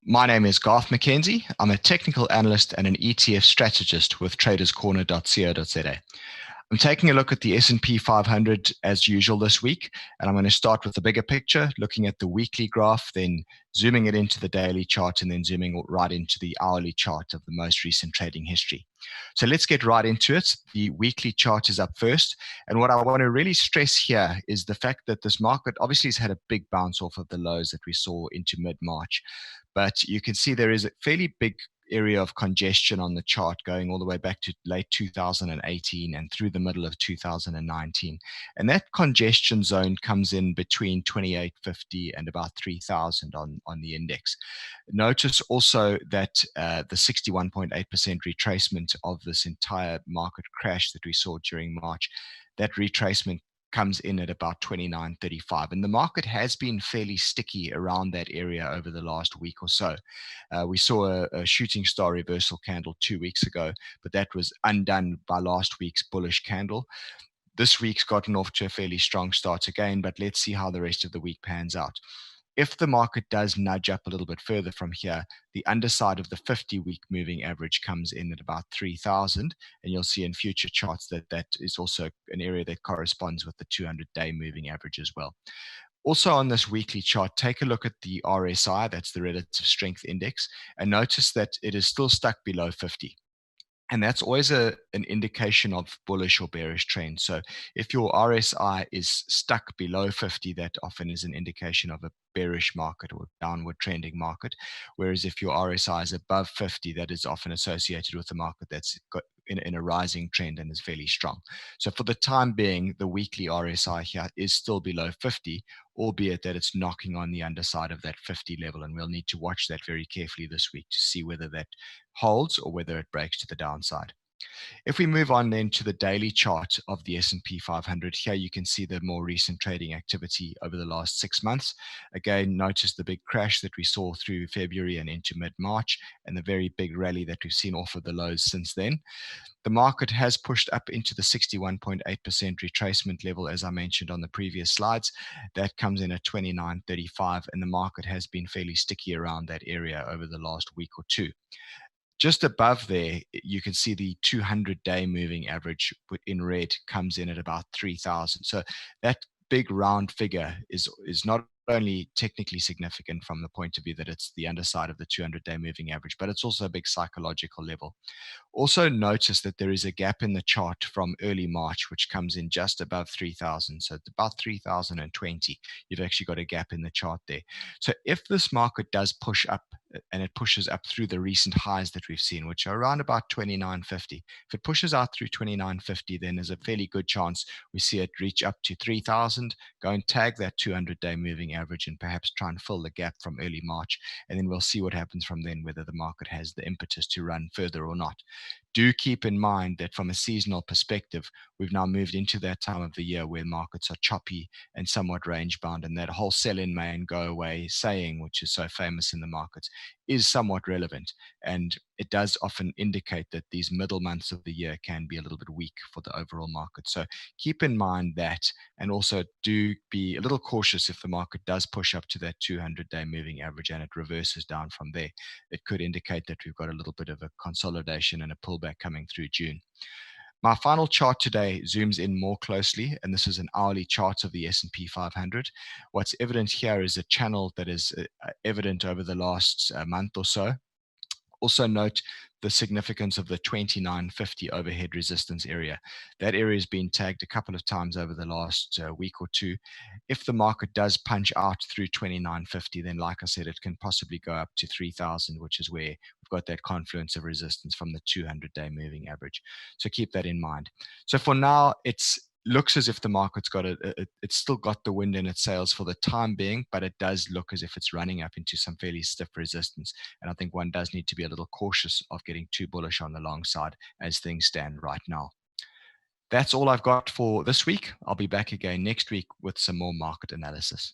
My name is Garth. I'm a technical analyst and an ETF strategist with traderscorner.co.za. I'm taking a look at the S&P 500 as usual this week, and I'm going to start with the bigger picture, looking at the weekly graph, then zooming it into the daily chart, and then zooming right into the hourly chart of the most recent trading history. So let's get right into it. The weekly chart is up first, and what I want to really stress here is the fact that this market obviously has had a big bounce off of the lows that we saw into mid-March, but you can see there is a fairly big area of congestion on the chart going all the way back to late 2018 and through the middle of 2019. And that congestion zone comes in between 2850 and about 3000 on the index. Notice also that the 61.8% retracement of this entire market crash that we saw during March, that retracement comes in at about 29.35, and the market has been fairly sticky around that area over the last week or so. We saw a shooting star reversal candle 2 weeks ago, but that was undone by last week's bullish candle. This week's gotten off to a fairly strong start again, but let's see how the rest of the week pans out. If the market does nudge up a little bit further from here, the underside of the 50-week moving average comes in at about 3,000, and you'll see in future charts that that is also an area that corresponds with the 200-day moving average as well. Also on this weekly chart, take a look at the RSI, that's the Relative Strength Index, and notice that it is still stuck below 50. And that's always an indication of bullish or bearish trend. So if your RSI is stuck below 50, that often is an indication of a bearish market or downward trending market. Whereas if your RSI is above 50, that is often associated with a market that's got in a rising trend and is fairly strong. So for the time being, the weekly RSI here is still below 50, albeit that it's knocking on the underside of that 50 level. And we'll need to watch that very carefully this week to see whether that holds or whether it breaks to the downside. If we move on then to the daily chart of the S&P 500, here you can see the more recent trading activity over the last 6 months. Again, notice the big crash that we saw through February and into mid-March, and the very big rally that we've seen off of the lows since then. The market has pushed up into the 61.8% retracement level, as I mentioned on the previous slides. That comes in at 29.35, and the market has been fairly sticky around that area over the last week or two. Just above there, you can see the 200-day moving average in red comes in at about 3,000. So that big round figure is not only technically significant from the point of view that it's the underside of the 200-day moving average, but it's also a big psychological level. Also notice that there is a gap in the chart from early March, which comes in just above 3,000. So it's about 3,020. You've actually got a gap in the chart there. So if this market does push up, and it pushes up through the recent highs that we've seen, which are around about 29.50. If it pushes out through 29.50, then there's a fairly good chance we see it reach up to 3,000, go and tag that 200-day moving average and perhaps try and fill the gap from early March. And then we'll see what happens from then, whether the market has the impetus to run further or not. Do keep in mind that from a seasonal perspective, we've now moved into that time of the year where markets are choppy and somewhat range bound, and that whole sell in May and go away saying, which is so famous in the markets, is somewhat relevant. And it does often indicate that these middle months of the year can be a little bit weak for the overall market. So keep in mind that, and also do be a little cautious if the market does push up to that 200-day moving average and it reverses down from there. It could indicate that we've got a little bit of a consolidation and a pullback coming through June. My final chart today zooms in more closely, and this is an hourly chart of the S&P 500. What's evident here is a channel that is evident over the last month or so. Also note the significance of the 29.50 overhead resistance area. That area has been tagged a couple of times over the last week or two. If the market does punch out through 29.50, then like I said, it can possibly go up to 3,000, which is where we've got that confluence of resistance from the 200-day moving average. So keep that in mind. So for now, it's looks as if the market's got it's still got the wind in its sails for the time being, but it does look as if it's running up into some fairly stiff resistance. And I think one does need to be a little cautious of getting too bullish on the long side as things stand right now. That's all I've got for this week. I'll be back again next week with some more market analysis.